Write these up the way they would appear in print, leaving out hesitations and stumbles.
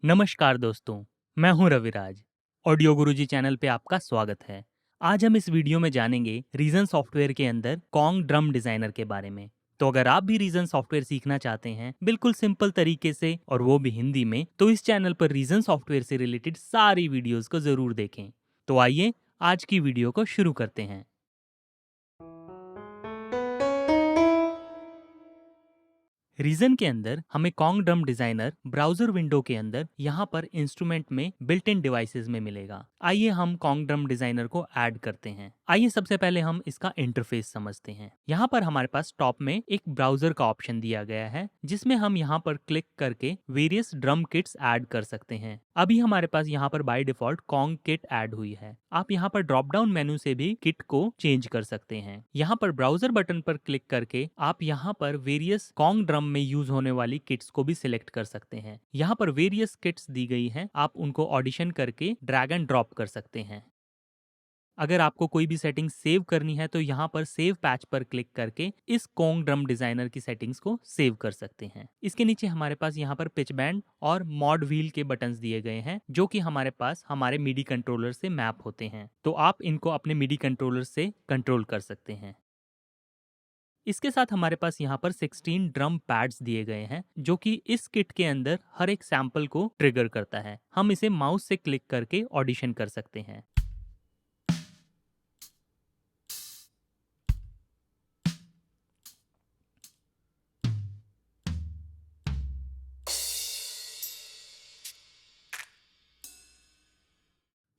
नमस्कार दोस्तों, मैं हूं रविराज। ऑडियो गुरुजी चैनल पे आपका स्वागत है। आज हम इस वीडियो में जानेंगे रीजन सॉफ्टवेयर के अंदर कॉन्ग ड्रम डिजाइनर के बारे में। तो अगर आप भी रीजन सॉफ्टवेयर सीखना चाहते हैं बिल्कुल सिंपल तरीके से और वो भी हिंदी में, तो इस चैनल पर रीजन सॉफ्टवेयर से रिलेटेड सारी वीडियोस को जरूर देखें। तो आइए आज की वीडियो को शुरू करते हैं। रीजन के अंदर हमें Kong drum designer browser window के अंदर यहाँ पर इंस्ट्रूमेंट में बिल्ट इन डिवाइसेस में मिलेगा। आइए हम कॉन्ग ड्रम डिजाइनर को ऐड करते हैं। आइए सबसे पहले हम इसका इंटरफेस समझते हैं। यहाँ पर हमारे पास टॉप में एक ब्राउजर का ऑप्शन दिया गया है जिसमें हम यहाँ पर क्लिक करके वेरियस ड्रम किट्स ऐड कर सकते हैं। अभी हमारे पास यहाँ पर by default Kong kit add हुई है। आप यहाँ पर ड्रॉप डाउन मेन्यू से भी किट को चेंज कर सकते हैं। यहाँ पर ब्राउजर बटन पर क्लिक करके आप यहाँ पर वेरियस कॉन्ग ड्रम में यूज होने वाली किट्स को भी सिलेक्ट कर सकते हैं। यहाँ पर वेरियस किट्स दी गई हैं, आप उनको ऑडिशन करके ड्रैग एंड ड्रॉप कर सकते हैं। अगर आपको कोई भी सेटिंग सेव करनी है तो यहाँ पर सेव पैच पर क्लिक करके इस कॉन्ग ड्रम डिजाइनर की सेटिंग्स को सेव कर सकते हैं। इसके नीचे हमारे पास यहाँ पर पिच बैंड और मॉड व्हील के बटन्स दिए गए हैं जो कि हमारे पास हमारे मिडी कंट्रोलर से मैप होते हैं, तो आप इनको अपने मिडी कंट्रोलर से कंट्रोल कर सकते हैं। इसके साथ हमारे पास यहाँ पर 16 ड्रम पैड्स दिए गए हैं जो कि इस किट के अंदर हर एक सैंपल को ट्रिगर करता है। हम इसे माउस से क्लिक करके ऑडिशन कर सकते हैं।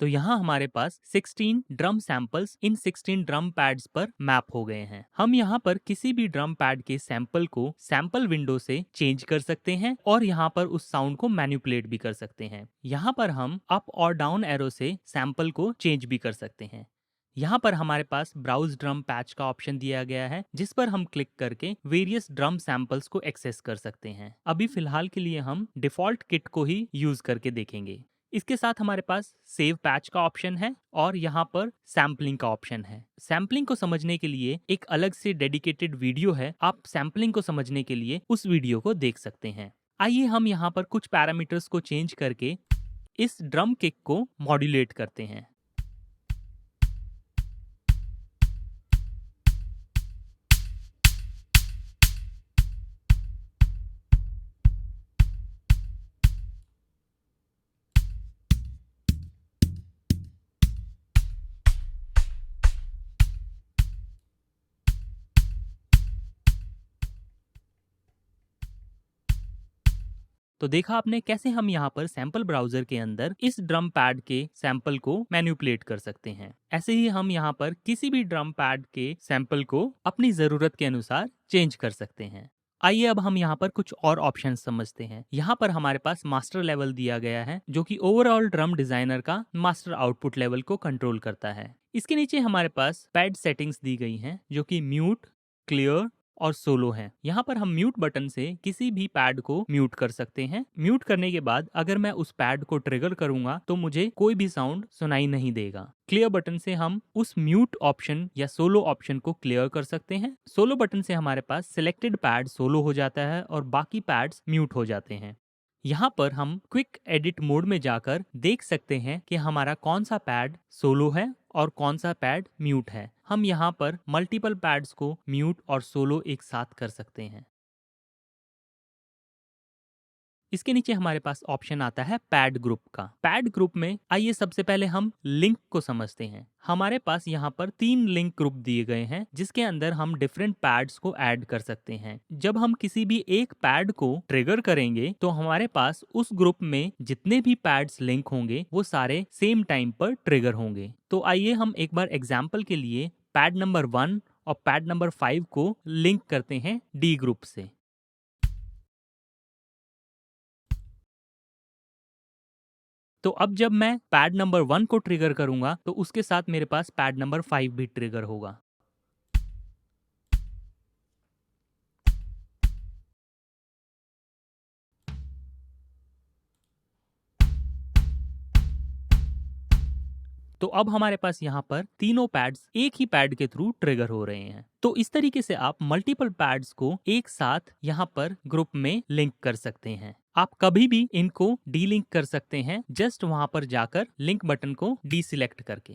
तो यहाँ हमारे पास 16 ड्रम सैंपल्स इन 16 ड्रम पैड्स पर मैप हो गए हैं। हम यहाँ पर किसी भी ड्रम पैड के सैंपल को सैंपल विंडो से चेंज कर सकते हैं और यहाँ पर उस साउंड को मैनिपुलेट भी कर सकते हैं। यहाँ पर हम अप और डाउन एरो से सैंपल को चेंज भी कर सकते हैं। यहाँ पर हमारे पास ब्राउज ड्रम पैच का ऑप्शन दिया गया है जिस पर हम क्लिक करके वेरियस ड्रम सैंपल्स को एक्सेस कर सकते हैं। अभी फिलहाल के लिए हम डिफॉल्ट किट को ही यूज करके देखेंगे। इसके साथ हमारे पास सेव पैच का ऑप्शन है और यहाँ पर सैम्पलिंग का ऑप्शन है। सैम्पलिंग को समझने के लिए एक अलग से डेडिकेटेड वीडियो है, आप सैम्पलिंग को समझने के लिए उस वीडियो को देख सकते हैं। आइए हम यहाँ पर कुछ पैरामीटर्स को चेंज करके इस ड्रम किक को मॉड्यूलेट करते हैं। तो देखा आपने कैसे हम यहाँ पर सैंपल ब्राउजर के अंदर इस ड्रम पैड के सैंपल को मैनिपुलेट कर सकते हैं। ऐसे ही हम यहाँ पर किसी भी ड्रम पैड के सैंपल को अपनी जरूरत के अनुसार चेंज कर सकते हैं। आइए अब हम यहाँ पर कुछ और ऑप्शन समझते हैं। यहाँ पर हमारे पास मास्टर लेवल दिया गया है जो कि ओवरऑल ड्रम डिजाइनर का मास्टर आउटपुट लेवल को कंट्रोल करता है। इसके नीचे हमारे पास पैड सेटिंग्स दी गई हैं जो कि म्यूट, क्लियर और सोलो है। यहाँ पर हम म्यूट बटन से किसी भी पैड को म्यूट कर सकते हैं। म्यूट करने के बाद अगर मैं उस पैड को ट्रिगर करूंगा तो मुझे कोई भी साउंड सुनाई नहीं देगा। क्लियर बटन से हम उस म्यूट ऑप्शन या सोलो ऑप्शन को क्लियर कर सकते हैं। सोलो बटन से हमारे पास सिलेक्टेड पैड सोलो हो जाता है और बाकी पैड्स म्यूट हो जाते हैं। यहाँ पर हम क्विक एडिट मोड में जाकर देख सकते हैं कि हमारा कौन सा पैड सोलो है और कौन सा पैड म्यूट है। हम यहाँ पर मल्टीपल पैड्स को म्यूट और सोलो एक साथ कर सकते हैं। इसके नीचे हमारे पास ऑप्शन आता है पैड ग्रुप का। पैड ग्रुप में आइए सबसे पहले हम लिंक को समझते हैं। हमारे पास यहाँ पर 3 लिंक ग्रुप दिए गए हैं जिसके अंदर हम डिफरेंट पैड्स को ऐड कर सकते हैं। जब हम किसी भी एक पैड को ट्रिगर करेंगे तो हमारे पास उस ग्रुप में जितने भी पैड्स लिंक होंगे वो सारे सेम टाइम पर ट्रिगर होंगे। तो आइए हम एक बार एग्जाम्पल के लिए पैड नंबर 1 और पैड नंबर 5 को लिंक करते हैं डी ग्रुप से। तो अब जब मैं पैड नंबर 1 को ट्रिगर करूंगा तो उसके साथ मेरे पास पैड नंबर 5 भी ट्रिगर होगा। तो अब हमारे पास यहाँ पर तीनों पैड्स एक ही पैड के थ्रू ट्रिगर हो रहे हैं। तो इस तरीके से आप मल्टीपल पैड्स को एक साथ यहाँ पर ग्रुप में लिंक कर सकते हैं। आप कभी भी इनको डीलिंक कर सकते हैं जस्ट वहां पर जाकर लिंक बटन को डीसिलेक्ट करके।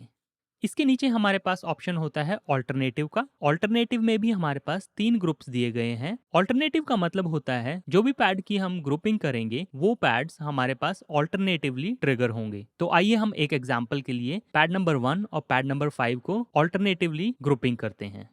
इसके नीचे हमारे पास ऑप्शन होता है ऑल्टरनेटिव का। ऑल्टरनेटिव में भी हमारे पास 3 ग्रुप्स दिए गए हैं। ऑल्टरनेटिव का मतलब होता है जो भी पैड की हम ग्रुपिंग करेंगे वो पैड्स हमारे पास ऑल्टरनेटिवली ट्रिगर होंगे। तो आइए हम एक एग्जांपल के लिए पैड नंबर 1 और पैड नंबर 5 को ऑल्टरनेटिवली ग्रुपिंग करते हैं।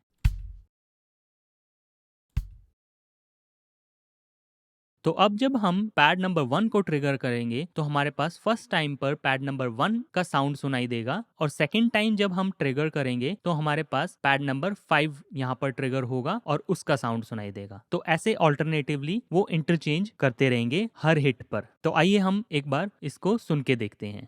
तो अब जब हम पैड नंबर 1 को ट्रिगर करेंगे तो हमारे पास फर्स्ट टाइम पर पैड नंबर 1 का साउंड सुनाई देगा, और सेकेंड टाइम जब हम ट्रिगर करेंगे तो हमारे पास पैड नंबर 5 यहाँ पर ट्रिगर होगा और उसका साउंड सुनाई देगा। तो ऐसे ऑल्टरनेटिवली वो इंटरचेंज करते रहेंगे हर हिट पर। तो आइए हम एक बार इसको सुन के देखते हैं।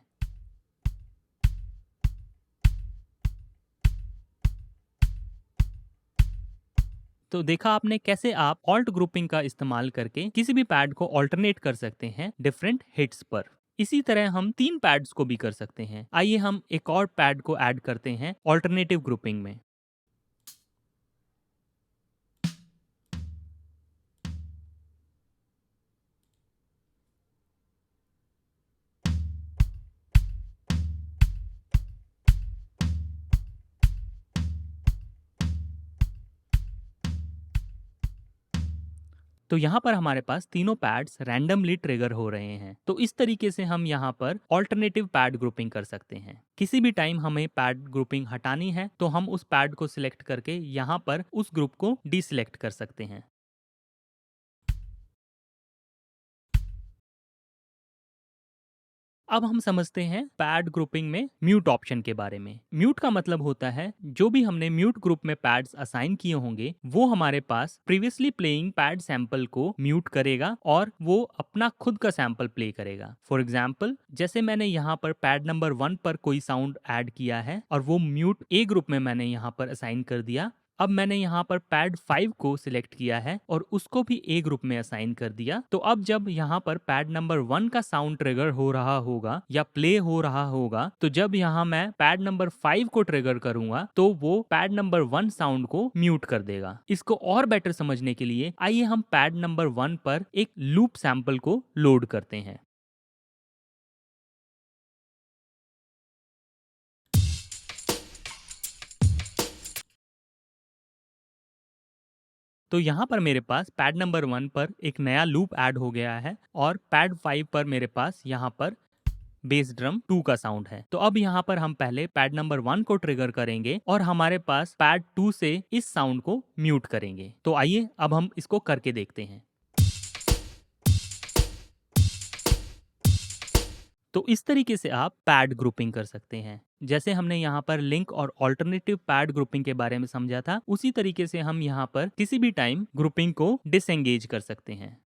तो देखा आपने कैसे आप ऑल्ट ग्रुपिंग का इस्तेमाल करके किसी भी पैड को ऑल्टरनेट कर सकते हैं डिफरेंट हिट्स पर। इसी तरह हम 3 पैड्स को भी कर सकते हैं। आइए हम एक और पैड को ऐड करते हैं ऑल्टरनेटिव ग्रुपिंग में। तो यहाँ पर हमारे पास तीनों पैड्स रैंडमली ट्रिगर हो रहे हैं। तो इस तरीके से हम यहाँ पर ऑल्टरनेटिव पैड ग्रुपिंग कर सकते हैं। किसी भी टाइम हमें पैड ग्रुपिंग हटानी है तो हम उस पैड को सिलेक्ट करके यहाँ पर उस ग्रुप को डीसिलेक्ट कर सकते हैं। अब हम समझते हैं पैड ग्रुपिंग में म्यूट ऑप्शन के बारे में। म्यूट का मतलब होता है जो भी हमने म्यूट ग्रुप में पैड्स असाइन किए होंगे वो हमारे पास प्रीवियसली प्लेइंग पैड सैंपल को म्यूट करेगा और वो अपना खुद का सैंपल प्ले करेगा। फॉर एग्जाम्पल, जैसे मैंने यहाँ पर पैड नंबर 1 पर कोई साउंड ऐड किया है और वो म्यूट ए ग्रुप में मैंने यहाँ पर असाइन कर दिया। अब मैंने यहाँ पर पैड 5 को सिलेक्ट किया है और उसको भी ए ग्रुप में असाइन कर दिया। तो अब जब यहाँ पर पैड नंबर 1 का साउंड ट्रिगर हो रहा होगा या प्ले हो रहा होगा, तो जब यहाँ मैं पैड नंबर 5 को ट्रिगर करूंगा तो वो पैड नंबर 1 साउंड को म्यूट कर देगा। इसको और बेटर समझने के लिए आइए हम पैड नंबर 1 पर एक लूप सैंपल को लोड करते हैं। तो यहाँ पर मेरे पास पैड नंबर 1 पर एक नया लूप ऐड हो गया है और पैड 5 पर मेरे पास यहाँ पर बेस ड्रम 2 का साउंड है। तो अब यहाँ पर हम पहले पैड नंबर 1 को ट्रिगर करेंगे और हमारे पास पैड 2 से इस साउंड को म्यूट करेंगे। तो आइए अब हम इसको करके देखते हैं। तो इस तरीके से आप पैड ग्रुपिंग कर सकते हैं। जैसे हमने यहाँ पर लिंक और ऑल्टरनेटिव पैड ग्रुपिंग के बारे में समझा था, उसी तरीके से हम यहाँ पर किसी भी टाइम ग्रुपिंग को डिसएंगेज कर सकते हैं।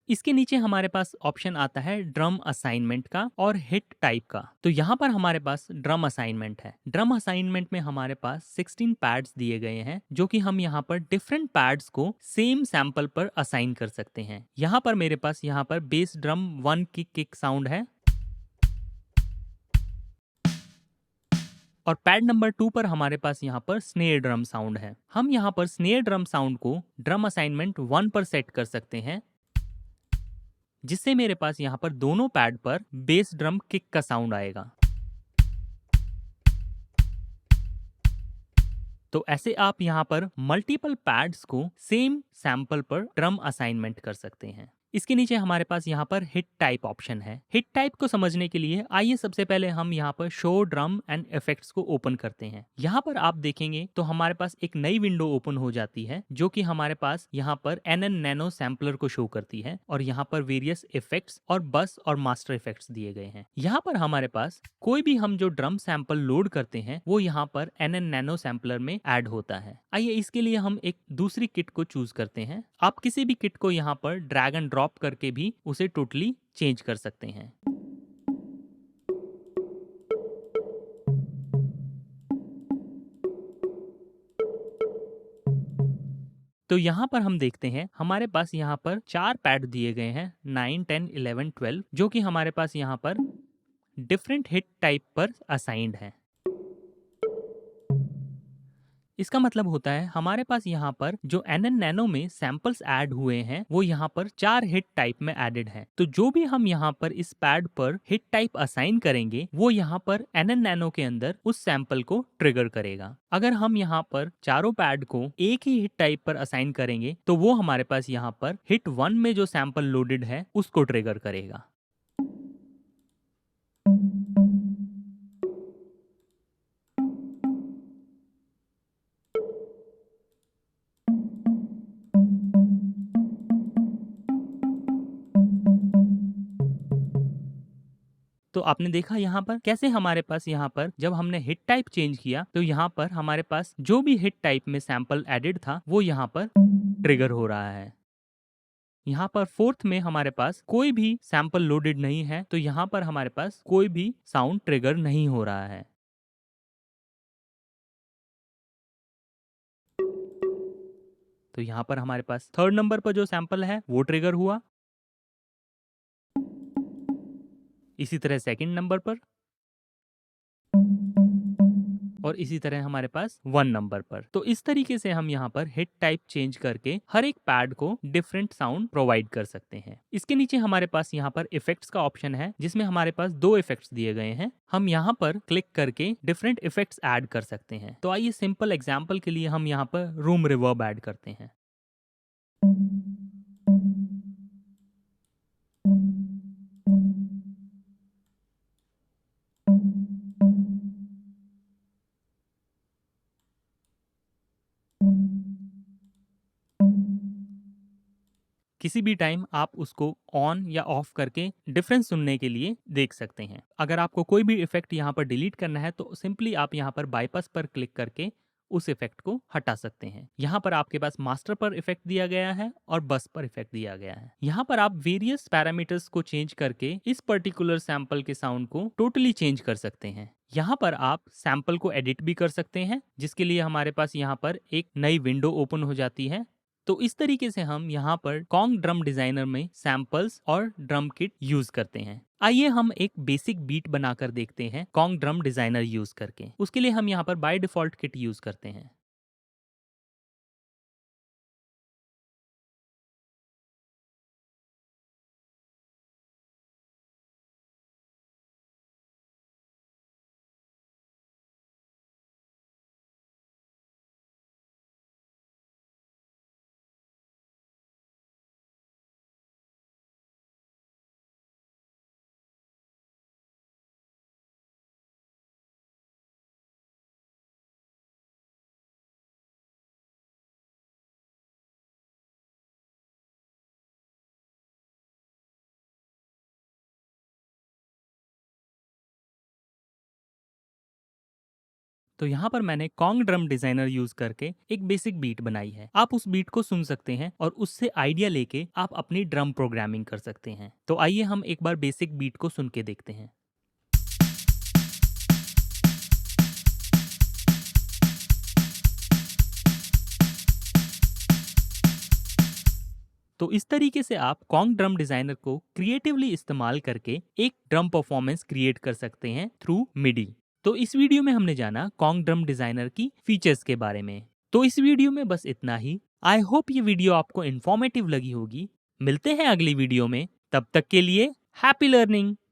इसके नीचे हमारे पास ऑप्शन आता है ड्रम असाइनमेंट का और हिट टाइप का। तो यहाँ पर हमारे पास ड्रम असाइनमेंट है। ड्रम असाइनमेंट में हमारे पास 16 पैड्स दिए गए हैं जो कि हम यहाँ पर डिफरेंट पैड्स को सेम सैंपल पर असाइन कर सकते हैं। यहाँ पर मेरे पास यहाँ पर बेस ड्रम 1 की किक साउंड है और पैड नंबर 2 पर हमारे पास यहाँ पर स्नेयर ड्रम साउंड है। हम यहाँ पर स्नेयर ड्रम साउंड को ड्रम असाइनमेंट 1 पर सेट कर सकते हैं, जिससे मेरे पास यहाँ पर दोनों पैड पर बेस ड्रम किक का साउंड आएगा। तो ऐसे आप यहाँ पर मल्टीपल पैड्स को सेम सैंपल पर ड्रम असाइनमेंट कर सकते हैं। इसके नीचे हमारे पास यहाँ पर हिट टाइप ऑप्शन है। हिट टाइप को समझने के लिए आइए सबसे पहले हम यहाँ पर शो ड्रम एंड इफेक्ट्स को ओपन करते हैं। यहाँ पर आप देखेंगे तो हमारे पास एक नई विंडो ओपन हो जाती है जो कि हमारे पास यहाँ पर NN नैनो सैम्पलर को शो करती है और यहाँ पर वेरियस इफेक्ट्स और बस और मास्टर इफेक्ट्स दिए गए हैं। यहाँ पर हमारे पास कोई भी हम जो ड्रम सैंपल लोड करते हैं वो यहाँ पर NN नैनो सैम्पलर में ऐड होता है। आइए इसके लिए हम एक दूसरी किट को चूज करते हैं। आप किसी भी किट को यहाँ पर ड्रैग एंड ड्रॉप करके भी उसे टोटली चेंज कर सकते हैं। तो यहाँ पर हम देखते हैं हमारे पास यहाँ पर 4 पैड दिए गए हैं 9, 10, 11, 12 जो कि हमारे पास यहाँ पर डिफरेंट हिट टाइप पर असाइंड है। इसका मतलब होता है हमारे पास यहाँ पर जो NN नैनो में सैंपल्स ऐड हुए हैं वो यहाँ पर 4 हिट टाइप में एडेड है। तो जो भी हम यहाँ पर इस पैड पर हिट टाइप असाइन करेंगे वो यहाँ पर NN नैनो के अंदर उस सैंपल को ट्रिगर करेगा। अगर हम यहाँ पर चारों पैड को एक ही हिट टाइप पर असाइन करेंगे तो वो हमारे पास यहाँ पर हिट 1 में जो सैंपल लोडेड है उसको ट्रिगर करेगा। तो आपने देखा यहाँ पर कैसे हमारे पास यहाँ पर जब हमने हिट टाइप चेंज किया तो यहाँ पर हमारे पास जो भी हिट टाइप में सैंपल एडेड था वो यहाँ पर ट्रिगर हो रहा है। यहाँ पर फोर्थ में हमारे पास कोई भी सैंपल लोडेड नहीं है तो यहाँ पर हमारे पास कोई भी साउंड ट्रिगर नहीं हो रहा है। तो यहाँ पर हमारे पास थर्ड नंबर पर जो सैंपल है वो ट्रिगर हुआ। इसी तरह सेकंड नंबर पर और इसी तरह हमारे पास 1 नंबर पर। तो इस तरीके से हम यहाँ पर हिट टाइप चेंज करके हर एक पैड को डिफरेंट साउंड प्रोवाइड कर सकते हैं। इसके नीचे हमारे पास यहाँ पर इफेक्ट्स का ऑप्शन है जिसमें हमारे पास 2 इफेक्ट्स दिए गए हैं। हम यहाँ पर क्लिक करके डिफरेंट इफेक्ट्स ऐड कर सकते हैं। तो आइए सिंपल एग्जाम्पल के लिए हम यहाँ पर रूम रिवर्ब ऐड करते हैं। किसी भी टाइम आप उसको ऑन या ऑफ करके डिफरेंस सुनने के लिए देख सकते हैं। अगर आपको कोई भी इफेक्ट यहाँ पर डिलीट करना है तो सिंपली आप यहाँ पर बाईपास पर क्लिक करके उस इफेक्ट को हटा सकते हैं। यहाँ पर आपके पास मास्टर पर इफेक्ट दिया गया है और बस पर इफेक्ट दिया गया है। यहाँ पर आप वेरियस पैरामीटर्स को चेंज करके इस पर्टिकुलर सैंपल के साउंड को टोटली चेंज कर सकते हैं। यहाँ पर आप सैंपल को एडिट भी कर सकते हैं जिसके लिए हमारे पास यहाँ पर एक नई विंडो ओपन हो जाती है। तो इस तरीके से हम यहाँ पर कॉन्ग ड्रम डिजाइनर में सैंपल्स और ड्रम किट यूज करते हैं। आइए हम एक बेसिक बीट बनाकर देखते हैं कॉन्ग ड्रम डिजाइनर यूज करके। उसके लिए हम यहाँ पर बाय डिफॉल्ट किट यूज करते हैं। तो यहाँ पर मैंने कॉन्ग ड्रम डिजाइनर यूज करके एक बेसिक बीट बनाई है। आप उस बीट को सुन सकते हैं और उससे आइडिया लेके आप अपनी ड्रम प्रोग्रामिंग कर सकते हैं। तो आइए हम एक बार बेसिक बीट को सुन के देखते हैं। तो इस तरीके से आप कॉन्ग ड्रम डिजाइनर को क्रिएटिवली इस्तेमाल करके एक ड्रम परफॉर्मेंस क्रिएट कर सकते हैं थ्रू मिडी। तो इस वीडियो में हमने जाना कॉन्ग ड्रम डिजाइनर की फीचर्स के बारे में। तो इस वीडियो में बस इतना ही। आई होप ये वीडियो आपको इन्फॉर्मेटिव लगी होगी। मिलते हैं अगली वीडियो में, तब तक के लिए हैप्पी लर्निंग।